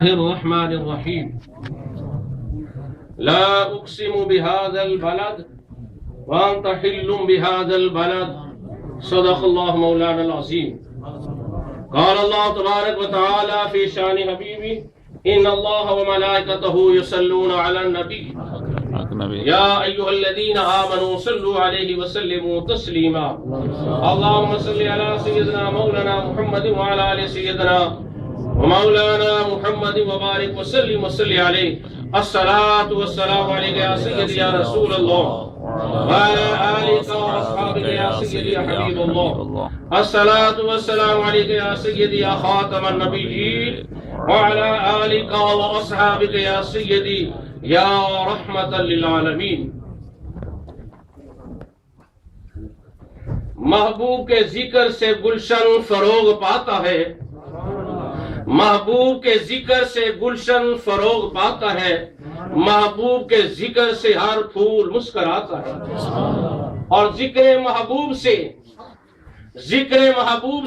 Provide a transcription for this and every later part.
الرحمن الرحيم لا أقسم بهذا البلد وأنت حل بهذا البلد صدق الله مولانا العظيم. قال الله تبارك وتعالى في شان حبيبي إن الله وملائكته يصلون على النبي يا أيها الذين آمنوا صلوا عليه وسلموا تسليما. اللهم صل على سيدنا مولانا محمد وعلى آل سيدنا ومولانا محمد وبارك وسلم وصل عليه. الصلاة والسلام عليك يا سيدي يا رسول الله وعلى آلك وأصحابك يا سيدي يا حبيب الله. الصلاة والسلام عليك يا سيدي يا خاتم النبيين وعلى آلك وأصحابك يا سيدي یا رحمت للعالمین. محبوب کے ذکر سے گلشن فروغ پاتا ہے، محبوب کے ذکر سے گلشن فروغ پاتا ہے، محبوب کے ذکر سے ہر پھول مسکراتا ہے. اور ذکر محبوب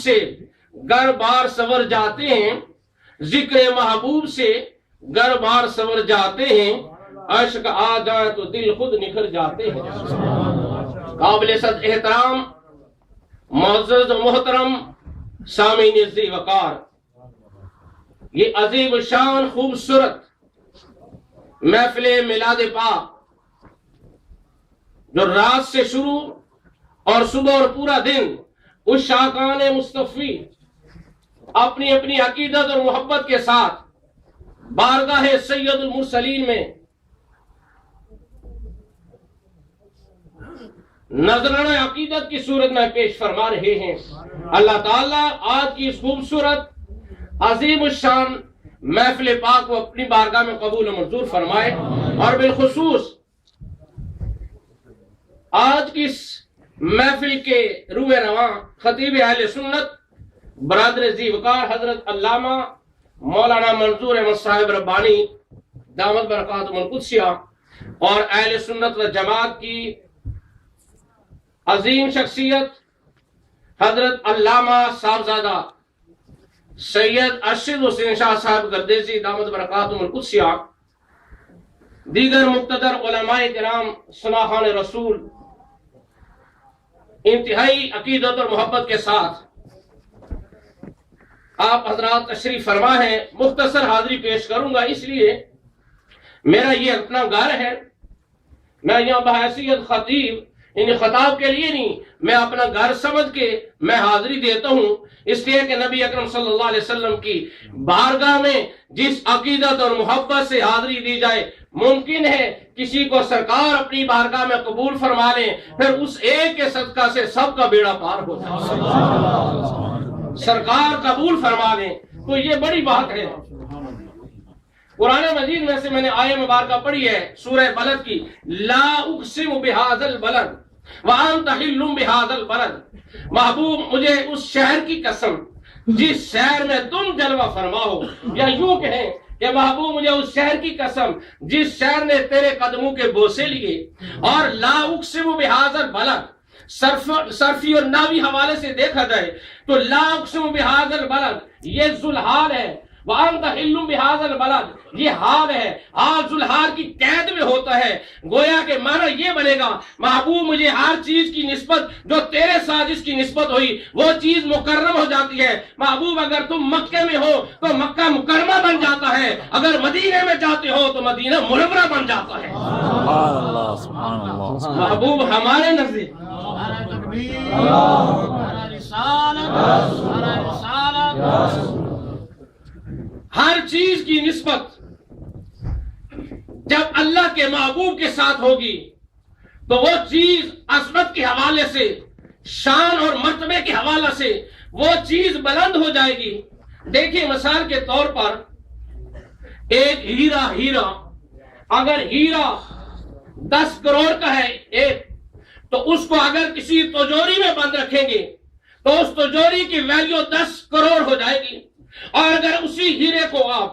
سے گر بار سور جاتے ہیں، ذکر محبوب سے گر بار سور جاتے ہیں، عشق آ جائے تو دل خود نکھر جاتے ہیں. قابل صد احترام معزز و محترم سامعین ذی وقار، یہ عظیم شان خوبصورت محفل میلاد پاک جو رات سے شروع اور صبح اور پورا دن اس شاقان مصطفی اپنی اپنی عقیدت اور محبت کے ساتھ بارگاہ سید المرسلین میں نذرانہ عقیدت کی صورت میں پیش فرما رہے ہیں. اللہ تعالیٰ آج کی اس خوبصورت عظیم الشان محفل پاک کو اپنی بارگاہ میں قبول و منظور فرمائے. اور بالخصوص آج کی اس محفل کے روح رواں خطیب اہل سنت برادر ذی وقار حضرت علامہ مولانا منظور احمد صاحب ربانی دامت برکاتہم القدسیہ اور اہل سنت و جماعت کی عظیم شخصیت حضرت علامہ صاحبزادہ سید ارشد حسین شاہ صاحب گردیزی دامت برکاتہم القدسیہ، دیگر مقتدر علماء کرام سناخان رسول انتہائی عقیدت اور محبت کے ساتھ آپ حضرات تشریف فرما ہے. مختصر حاضری پیش کروں گا، اس لیے میرا یہ اپنا گھر ہے. میں یہاں بحیثیت خطیب خطاب کے لیے نہیں، میں اپنا گھر سمجھ کے میں حاضری دیتا ہوں، اس لیے کہ نبی اکرم صلی اللہ علیہ وسلم کی بارگاہ میں جس عقیدت اور محبت سے حاضری دی جائے، ممکن ہے کسی کو سرکار اپنی بارگاہ میں قبول فرما لیں، پھر اس ایک کے صدقہ سے سب کا بیڑا پار ہو جائے. سرکار قبول فرما لیں تو یہ بڑی بات ہے. قرآن مجید میں سے میں نے آیہ مبارکہ پڑھی ہے سورہ بلد کی، لا اقسم بہذا البلد وانت حل بہذا البلد. محبوب مجھے اس شہر کی قسم جس شہر میں تم جلوہ فرما ہو، یا یوں کہیں کہ محبوب مجھے اس شہر کی قسم جس شہر نے تیرے قدموں کے بوسے لیے. اور لا اقسم بہذا البلد صرفی اور ناوی حوالے سے دیکھا جائے تو لا اقسم بہذا البلد یہ ذوالحال ہے، وانت حل بہذا البلد یہ حال ہے. حال ذوالحال کی قید میں ہوتا ہے. گویا کہ معنی یہ بنے گا محبوب مجھے ہر چیز کی نسبت جو تیرے ساتھ جس کی نسبت ہوئی وہ چیز مکرم ہو جاتی ہے. محبوب اگر تم مکے میں ہو تو مکہ مکرمہ بن جاتا ہے، اگر مدینے میں جاتے ہو تو مدینہ منورہ بن جاتا ہے. محبوب ہمارے نزدیک ہر چیز کی نسبت جب اللہ کے محبوب کے ساتھ ہوگی تو وہ چیز عظمت کے حوالے سے، شان اور مرتبے کے حوالے سے وہ چیز بلند ہو جائے گی. دیکھیں مثال کے طور پر ایک ہیرا اگر ہیرا 10 کروڑ کا ہے ایک، تو اس کو اگر کسی تجوری میں بند رکھیں گے تو اس تجوری کی ویلیو 10 کروڑ ہو جائے گی. اور اگر اسی ہیرے کو آپ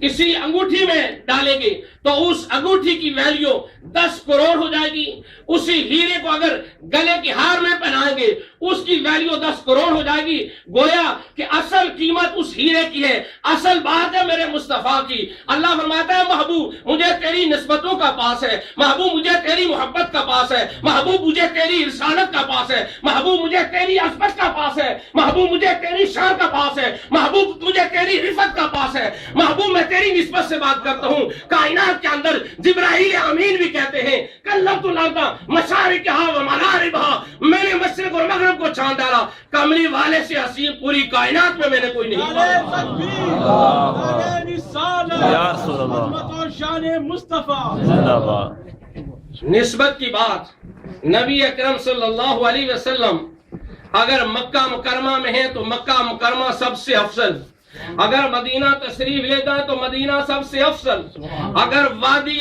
کسی انگوٹھی میں ڈالیں گے تو اس انگوٹھی کی ویلیو 10 کروڑ ہو جائے گی. اسی ہیرے کو اگر گلے کی ہار میں پہنائیں گے اس کی ویلیو 10 کروڑ ہو جائے گی. گویا کہ اصل قیمت اس ہیرے کی ہے. اصل بات ہے میرے مصطفیٰ کی. اللہ فرماتا ہے محبوب مجھے تیری نسبتوں کا پاس ہے, محبوب مجھے تیری محبت کا پاس ہے, محبوب مجھے تیری رسالت کا پاس ہے, محبوب مجھے تیری عظمت کا پاس ہے, محبوب مجھے تیری شان کا پاس ہے, محبوب مجھے تیری رفت کا پاس ہے. محبوب میں تیری نسبت سے بات کرتا ہوں. کائنات کے اندر جبرائیل امین بھی کہتے ہیں کلمت الارض مشارقہا و مغاربہا, میں نے مشرق اور مغرب کو چھان ڈالا, کملی والے سے حسین پوری کائنات میں نے کوئی نہیں. یا رسول اللہ شان مصطفیٰ زندہ باد. نسبت کی بات نبی اکرم صلی اللہ علیہ وسلم اگر مکہ مکرمہ میں ہیں تو مکہ مکرمہ سب سے افضل, اگر مدینہ تشریف لے جائیں تو مدینہ سب سے افضل, اگر وادی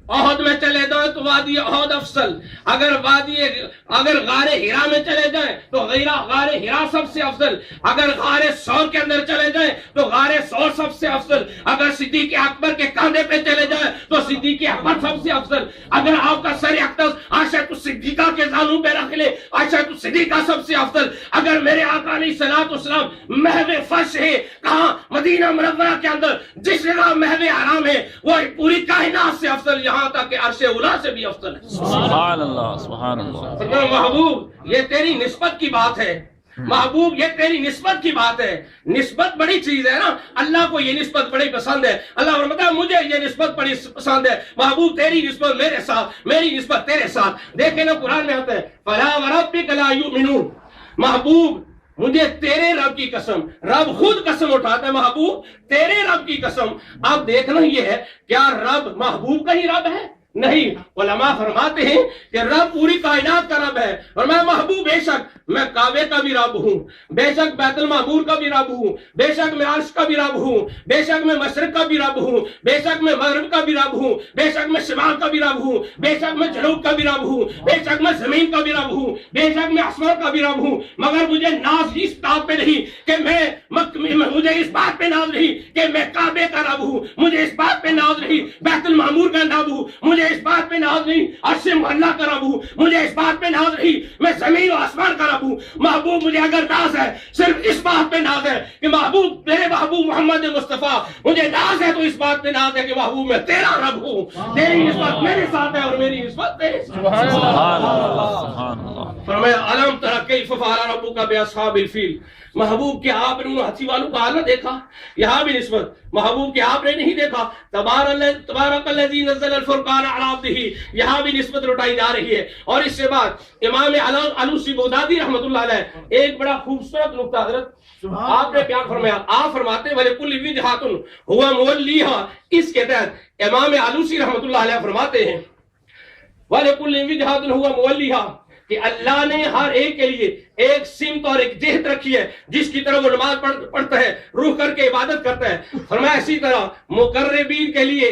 احد میں چلے جائیں تو وادی احد افضل, اگر غار ہرا میں چلے جائیں تو غار ہرا سب سے افضل, اگر غار ثور کے اندر چلے جائیں تو غار ثور سب سے افضل, اگر صدیق اکبر کے کاندھے پہ چلے جائیں تو صدیق اکبر سب سے افضل, اگر آپ کا سر اقدس عائشہ صدیقہ کے زانوں پہ رکھ لے عائشہ صدیقہ سب سے افضل, اگر میرے آقا علیہ الصلوۃ والسلام محو فرش ہے کہاں مدینہ منورہ کے اندر جس جگہ محو حرام ہے وہ پوری کائنات سے افضل, یہاں تک کہ عرش اولا سے بھی افضل ہے. سبحان اللہ سبحان اللہ. محبوب یہ تیری نسبت کی بات ہے, محبوب یہ تیری نسبت کی بات ہے. نسبت بڑی چیز ہے نا, اللہ کو یہ نسبت بڑی پسند ہے. اللہ فرماتا ہے مجھے یہ نسبت بڑی پسند ہے. محبوب تیری نسبت میرے ساتھ, میری نسبت تیرے ساتھ. دیکھیں نا قرآن میں آتا ہے فَلَا وَرَبِّكَ لَا يُؤْمِنُونَ, محبوب مجھے تیرے رب کی قسم, رب خود قسم اٹھاتا ہے محبوب تیرے رب کی قسم. اب دیکھنا یہ ہے کیا رب محبوب کا ہی رب ہے؟ نہیں, علماء فرماتے ہیں کہ رب پوری کائنات کا رب ہے. اور میں محبوب بے شک میں کعبے کا بھی رب ہوں, بے شک بیت المعمور کا بھی رب ہوں, بے شک میں عرش کا بھی رب ہوں, بے شک میں مشرق کا بھی رب ہوں, بے شک میں مغرب کا بھی رب ہوں, بے شک میں شمال کا بھی رب ہوں, بے شک میں جنوب کا بھی رب ہوں, بے شک میں زمین کا بھی رب ہوں, بے شک میں آسمان کا بھی رب ہوں. مگر مجھے ناز اس بات پہ نہیں کہ مجھے اس بات پہ ناز نہیں کہ میں کعبے کا رب ہوں, مجھے اس بات پہ ناز نہیں بیت المعمور کا رب ہوں, مجھے اس بات پہ ناز نہیں عرش معلیٰ کا رب ہوں, مجھے اس بات پہ ناز نہیں میں زمین و آسمان کا رب ہوں. محبوب مجھے اگر ناز ہے صرف اس بات پہ ناز ہے کہ محبوب میرے محبوب محمد مصطفیٰ, مجھے ناز ہے تو اس بات پہ ناز ہے کہ محبوب میں تیرا رب ہوں, تیری نسبت میرے ساتھ ہے اور میری نسبت تیرے ساتھ. سبحان اللہ سبحان اللہ. فرمایا الم تر کیف فعل ربک باصحاب الفیل, محبوب کے آپ نے ان ہاتھی والوں کا حال نہ دیکھا؟ یہاں بھی نسبت محبوب کے آپ نے نہیں دیکھا. تبارک الذی نزل الفرقان علی عبدہ, یہاں بھی نسبت لوٹائی جا رہی ہے. اور اس سے بعد امام علوسی بغدادی رحمۃ اللہ علیہ ایک بڑا خوبصورت نقطہ حضرت آپ نے بیان فرمایا. آپ فرماتے ہیں وَلِكُلِّ وِجْهَةٌ هُوَ مُوَلِّيهَا, اس کے تحت امام علوسی رحمۃ اللہ علیہ فرماتے ہیں وَلِكُلِّ وِجْهَةٌ هُوَ مُوَلِّيهَا کہ اللہ نے ہر ایک کے لیے ایک سمت اور ایک جہت رکھی ہے جس کی طرف وہ نماز پڑھتا ہے, روح کر کے عبادت کرتا ہے. فرمایا اسی طرح مقربین کے لیے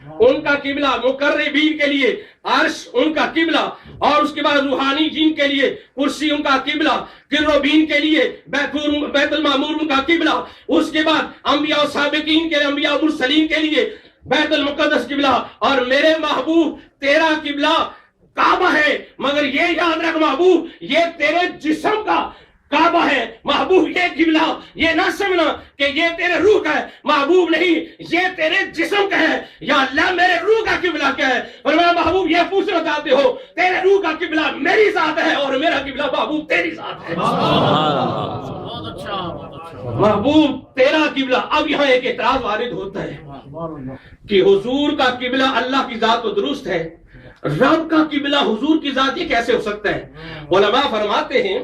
ان کا قبلہ, مقربین کے لیے عرش ان کا قبلہ, اور اس کے بعد روحانی جن کے لیے کرسی ان کا قبلہ, قربین کے لیے بیت المعمور ان کا قبلہ, اس کے بعد انبیاء سابقین کے لیے, انبیاء مرسلین کے لیے بیت المقدس قبلہ, اور میرے محبوب تیرا قبلہ کعبہ ہے. مگر یہ یاد رکھ محبوب یہ تیرے جسم کا کعبہ ہے. محبوب یہ قبلہ یہ نہ سمجھنا کہ یہ تیرے روح کا ہے, محبوب نہیں یہ تیرے جسم کا ہے. یا اللہ میرے روح کا قبلہ کیا ہے؟ اور میرا محبوب یہ پوچھنا چاہتے ہو تیرے روح کا قبلہ میری ذات ہے اور میرا قبلہ محبوب تیری ذات ہے. بہت اچھا محبوب تیرا قبلہ. اب یہاں ایک اعتراض وارد ہوتا ہے کہ حضور کا قبلہ اللہ کی ذات تو درست ہے, رب کا قبلہ حضور کی ذات یہ کیسے ہو سکتا ہے؟ علماء فرماتے ہیں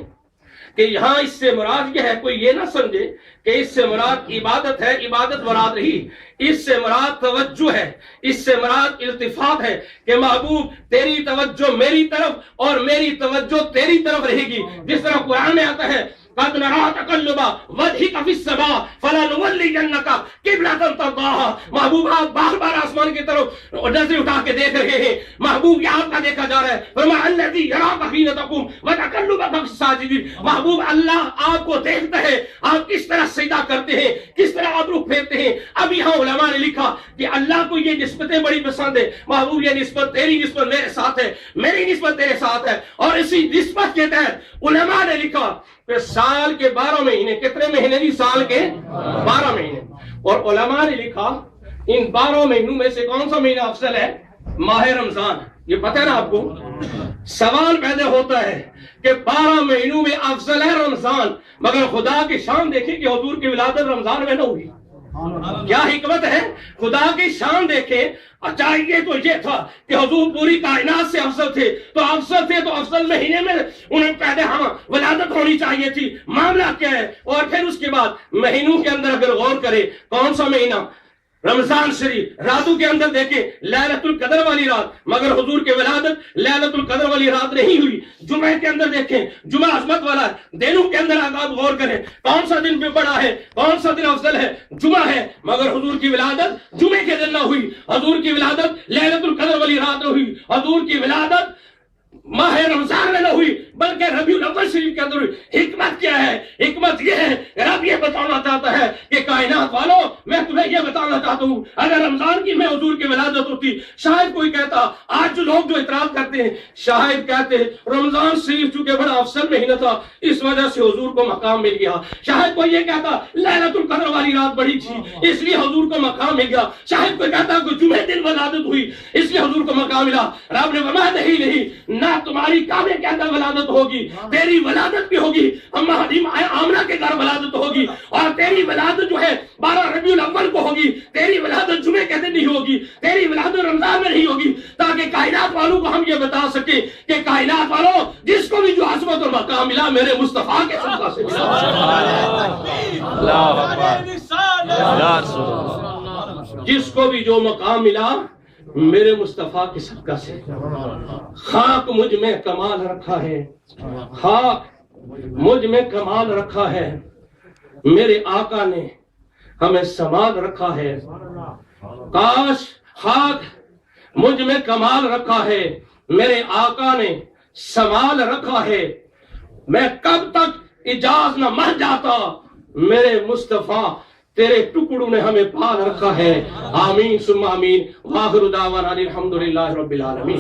کہ یہاں اس سے مراد یہ ہے, کوئی یہ نہ سمجھے کہ اس سے مراد عبادت ہے, عبادت مراد رہی. اس سے مراد توجہ ہے, اس سے مراد التفات ہے کہ محبوب تیری توجہ میری طرف اور میری توجہ تیری طرف رہے گی. جس طرح قرآن میں آتا ہے قد نرى تقلب وجهك في السماء فلنولينك قبلة ترضاها. محبوب آپ بار بار آسمان کی طرف نظر اٹھا کے دیکھ رہے ہیں. محبوب یہ آپ کا دیکھا جا رہا ہے. فرمایا الذی یراک حین تقوم وتقلبک فی الساجدین. محبوب اللہ آپ کو دیکھتا ہے آپ کس طرح سجدہ کرتے ہیں, کس طرح آپ رخ پھیرتے ہیں. اب یہاں علماء نے لکھا کہ اللہ کو یہ نسبتیں بڑی پسند ہے. محبوب یہ نسبت تیری نسبت میرے ساتھ ہے, میری نسبت تیرے ساتھ ہے. اور اسی نسبت کے تحت علماء نے لکھا کہ سال کے 12 مہینے, کتنے مہینے بھی سال کے 12 مہینے. اور علماء نے لکھا ان 12 مہینوں میں سے کون سا مہینہ افضل ہے؟ ماہ رمضان. یہ پتہ ہے نا آپ کو. سوال پیدا ہوتا ہے کہ 12 مہینوں میں افضل ہے رمضان, مگر خدا کی شان دیکھیں کہ حضور کی ولادت رمضان میں نہ ہوئی. کیا حکمت ہے؟ خدا کی شان دیکھیں. چاہیے تو یہ تھا کہ حضور پوری کائنات سے افضل تھے, تو افضل تھے تو افضل مہینے میں انہیں پیدا ولادت ہونی چاہیے تھی. معاملہ کیا ہے؟ اور پھر اس کے بعد مہینوں کے اندر اگر غور کرے, کون سا مہینہ؟ رمضان شریف. راتوں کے اندر دیکھیں لیلۃ القدر والی رات, مگر حضور کی ولادت لیلۃ القدر والی رات نہیں ہوئی. جمعہ کے اندر دیکھیں, جمعہ عظمت والا ہے. دنوں کے اندر آپ غور کریں کون سا دن پہ بڑا ہے, کون سا دن افضل ہے؟ جمعہ ہے, مگر حضور کی ولادت جمعے کے دن نہ ہوئی. حضور کی ولادت لیلۃ القدر والی رات نہ ہوئی. حضور کی ولادت ماہ رمضان میں نہ ہوئی بلکہ ربیع الاول شریف کے اندر ہوئی. حکمت کیا ہے؟ حکمت یہ ہے, رب یہ بتانا چاہتا ہے کہ کائنات والوں میں تمہیں یہ بتانا چاہتا ہوں اگر رمضان کی میں حضور کی ولادت ہوتی, شاید کوئی کہتا, آج جو لوگ جو اعتراض کرتے ہیں شاید کہتے ہیں رمضان شریف چونکہ بڑا افضل مہینہ تھا اس وجہ سے حضور کو مقام مل گیا. شاید کوئی یہ کہتا لیلۃ القدر والی رات بڑی تھی اس لیے حضور کو مقام مل گیا. شاید کوئی کہتا کہ جمعے دن ولادت ہوئی اس لیے حضور کو مقام ملا. رب نے فرمایا نہیں, نہ تمہاری کعبے کے اندر ولادت ہوگی, تیری ولادت بھی ہوگی اما حلیمہ آمنہ کے گھر ولادت ہوگی, اور تیری ولادت جو ہے 12 ربیع الاول کو ہوگی. تیری ولادت جمعے کے دن نہیں ہوگی, تیری ولادت رمضان میں نہیں ہوگی, تاکہ کائنات والوں کو ہم یہ بتا سکیں کہ کائنات والوں جس کو بھی جو عظمت اور مقام ملا میرے مصطفیٰ کے صدقہ سے ملا. یا رسول اللہ. جس کو بھی جو مقام ملا میرے مصطفیٰ کے صدقہ سے. خاک مجھ میں کمال رکھا ہے, خاک مجھ میں کمال رکھا ہے, میرے آقا نے ہمیں سمال رکھا ہے. کاش خاک مجھ میں کمال رکھا ہے, میرے آقا نے سمال رکھا ہے. میں کب تک اجاز نہ مر جاتا, میرے مصطفیٰ تیرے ٹکڑوں نے ہمیں پال رکھا ہے. آمین ثم آمین. وآخر دعوانا الحمدللہ رب العالمین.